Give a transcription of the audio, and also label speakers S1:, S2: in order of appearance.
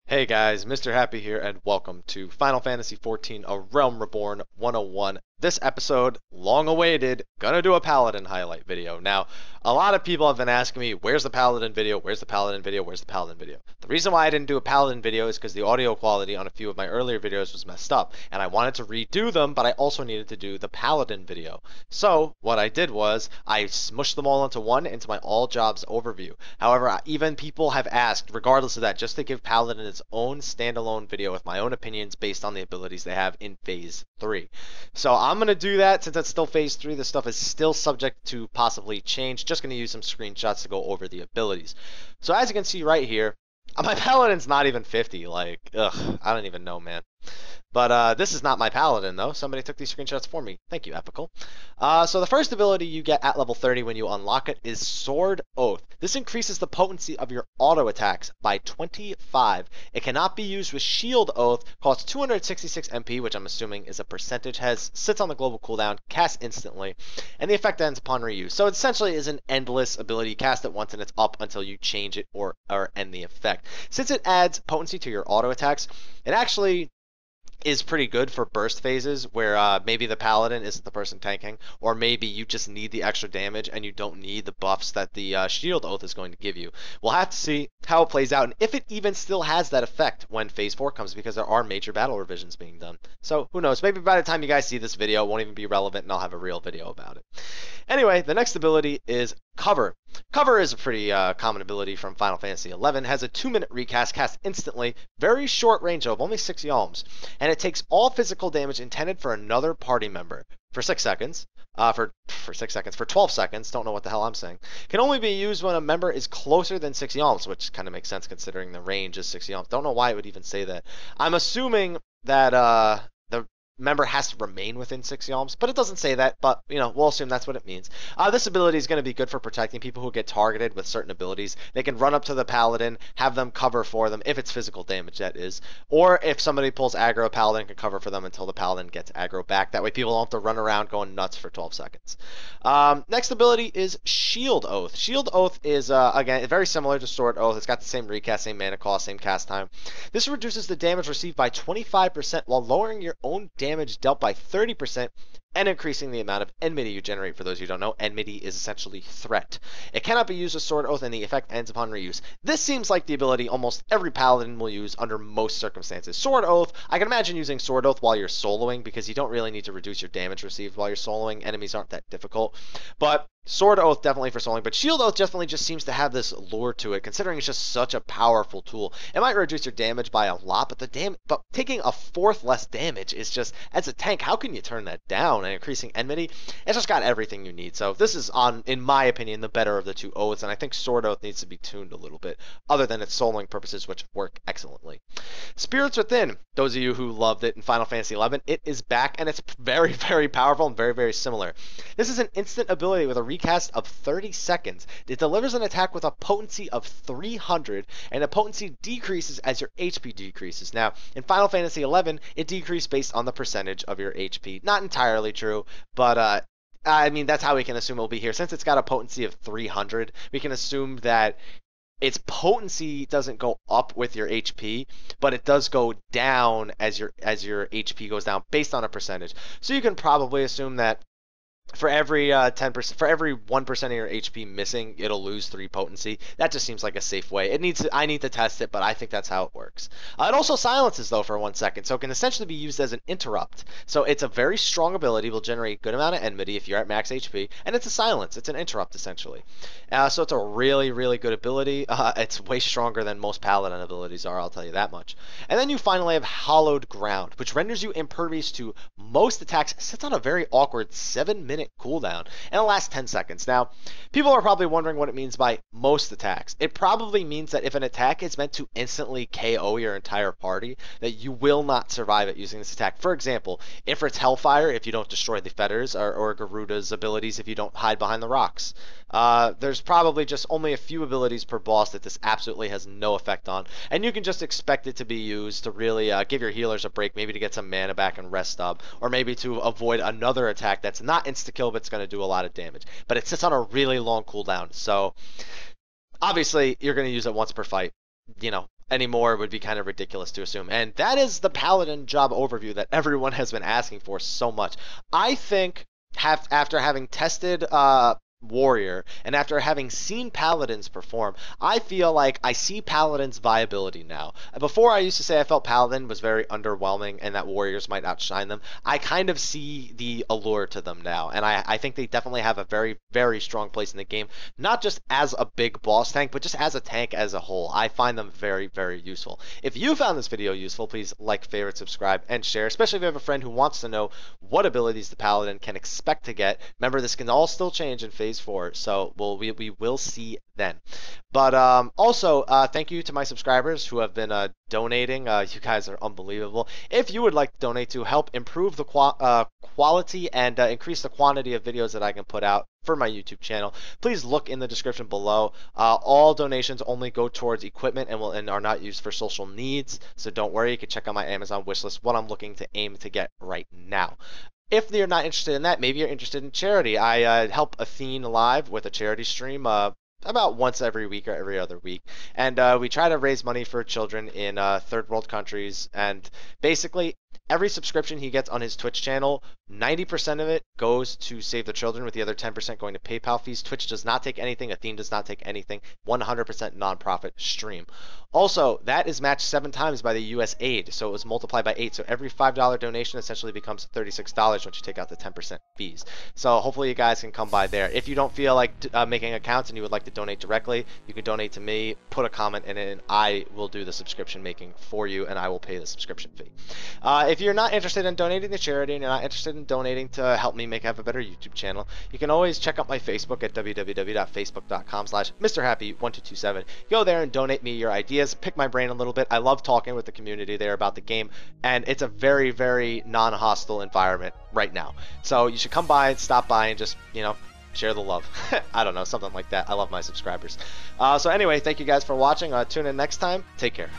S1: Hey guys, Mr. Happy here, and welcome to Final Fantasy XIV: A Realm Reborn 101. This episode, long awaited, gonna do a Paladin highlight video. Now, a lot of people have been asking me, where's the Paladin video, where's the Paladin video, where's the Paladin video? The reason why I didn't do a Paladin video is because the audio quality on a few of my earlier videos was messed up, and I wanted to redo them, but I also needed to do the Paladin video. So, what I did was, I smushed them all into one, into my all jobs overview. However, even people have asked, regardless of that, just to give Paladin its own standalone video with my own opinions based on the abilities they have in Phase 3. So I'm going to do that since it's still Phase 3. This stuff is still subject to possibly change. Just going to use some screenshots to go over the abilities. So as you can see right here, my Paladin's not even 50. Like, ugh, I don't even know, man. But this is not my Paladin, though. Somebody took these screenshots for me. Thank you, Epical. So the first ability you get at level 30 when you unlock it is Sword Oath. This increases the potency of your auto attacks by 25. It cannot be used with Shield Oath, costs 266 MP, which I'm assuming is a percentage, sits on the global cooldown, casts instantly, and the effect ends upon reuse. So it essentially is an endless ability. You cast it once and it's up until you change it or end the effect. Since it adds potency to your auto attacks, it actually is pretty good for burst phases where maybe the Paladin isn't the person tanking, or maybe you just need the extra damage and you don't need the buffs that the Shield Oath is going to give you. We'll have to see how it plays out and if it even still has that effect when Phase 4 comes, because there are major battle revisions being done. So who knows, maybe by the time you guys see this video it won't even be relevant and I'll have a real video about it. Anyway, the next ability is Cover. Cover is a pretty common ability from Final Fantasy XI. Has a 2-minute recast, cast instantly, very short range of only 6 yalms, and it takes all physical damage intended for another party member for 6 seconds. For 6 seconds, for 12 seconds, don't know what the hell I'm saying. Can only be used when a member is closer than 6 yalms, which kind of makes sense considering the range is 6 yalms. Don't know why it would even say that. I'm assuming that the member has to remain within 6 yalms, but it doesn't say that, but you know, we'll assume that's what it means. This ability is going to be good for protecting people who get targeted with certain abilities. They can run up to the Paladin, have them cover for them, if it's physical damage that is, or if somebody pulls aggro, Paladin can cover for them until the Paladin gets aggro back. That way people don't have to run around going nuts for 12 seconds. Next ability is Shield Oath. Shield Oath is, again, very similar to Sword Oath. It's got the same recast, same mana cost, same cast time. This reduces the damage received by 25% while lowering your own damage dealt by 30% and increasing the amount of enmity you generate. For those who don't know, enmity is essentially threat. It cannot be used with Sword Oath and the effect ends upon reuse. This seems like the ability almost every Paladin will use under most circumstances. Sword Oath, I can imagine using Sword Oath while you're soloing because you don't really need to reduce your damage received while you're soloing. Enemies aren't that difficult. But Sword Oath definitely for soloing, but Shield Oath definitely just seems to have this lure to it, considering it's just such a powerful tool. It might reduce your damage by a lot, but taking a fourth less damage is just, as a tank, how can you turn that down? And increasing enmity, it's just got everything you need. So this is, in my opinion, the better of the two oaths, and I think Sword Oath needs to be tuned a little bit, other than its soloing purposes, which work excellently. Spirits Within, those of you who loved it in Final Fantasy XI, it is back, and it's very, very powerful and very, very similar. This is an instant ability with a recast of 30 seconds. It delivers an attack with a potency of 300, and the potency decreases as your HP decreases. Now, in Final Fantasy XI, it decreased based on the percentage of your HP. Not entirely true, but I mean, that's how we can assume it will be here. Since it's got a potency of 300, we can assume that its potency doesn't go up with your HP, but it does go down as your HP goes down based on a percentage. So you can probably assume that for every 10%, for every 1% of your HP missing, it'll lose 3 potency. That just seems like a safe way. I need to test it, but I think that's how it works. It also silences though for 1 second, so it can essentially be used as an interrupt. So it's a very strong ability, will generate a good amount of enmity if you're at max HP, and it's a silence. It's an interrupt essentially. So it's a really, really good ability. It's way stronger than most Paladin abilities are, I'll tell you that much. And then you finally have Hallowed Ground, which renders you impervious to most attacks. Sits on a very awkward 7-minute cooldown and it lasts 10 seconds. Now, people are probably wondering what it means by most attacks. It probably means that if an attack is meant to instantly KO your entire party, that you will not survive it using this attack. For example, if it's Hellfire, if you don't destroy the fetters, or Garuda's abilities if you don't hide behind the rocks. There's probably just only a few abilities per boss that this absolutely has no effect on, and you can just expect it to be used to really give your healers a break, maybe to get some mana back and rest up, or maybe to avoid another attack that's not insta-kill but it's going to do a lot of damage. But it sits on a really long cooldown, so obviously you're going to use it once per fight. You know, anymore would be kind of ridiculous to assume. And that is the Paladin job overview that everyone has been asking for so much. I think after having tested Warrior and after having seen Paladins perform, I feel like I see Paladin's viability now. Before, I used to say I felt Paladin was very underwhelming and that Warriors might outshine them. I kind of see the allure to them now, and I think they definitely have a very, very strong place in the game, not just as a big boss tank, but just as a tank as a whole. I find them very, very useful. If you found this video useful, please like, favorite, subscribe, and share, especially if you have a friend who wants to know what abilities the Paladin can expect to get. Remember, this can all still change in Phase 4, so we will see then. But also, thank you to my subscribers who have been donating. You guys are unbelievable. If you would like to donate to help improve the quality and increase the quantity of videos that I can put out for my YouTube channel, please look in the description below. All donations only go towards equipment and are not used for social needs, so don't worry. You can check out my Amazon wishlist, what I'm looking to aim to get right now. If you're not interested in that, maybe you're interested in charity. I help Athene live with a charity stream about once every week or every other week, and we try to raise money for children in third world countries. And basically, every subscription he gets on his Twitch channel, 90% of it goes to save the children, with the other 10% going to PayPal fees. Twitch does not take anything. Athene does not take anything. 100% nonprofit stream. Also, that is matched 7 times by the U.S. aid, so it was multiplied by 8. So every $5 donation essentially becomes $36 once you take out the 10% fees. So hopefully you guys can come by there. If you don't feel like making accounts and you would like to donate directly, you can donate to me, put a comment in it, and I will do the subscription making for you, and I will pay the subscription fee. If you're not interested in donating to charity and you're not interested in donating to help me have a better YouTube channel, you can always check out my Facebook at www.facebook.com/MrHappy1227. Go there and donate me your ideas, pick my brain a little bit. I love talking with the community there about the game, and it's a very, very non-hostile environment right now. So you should come by and stop by and just, share the love. I don't know, something like that. I love my subscribers. So anyway, thank you guys for watching. Tune in next time. Take care.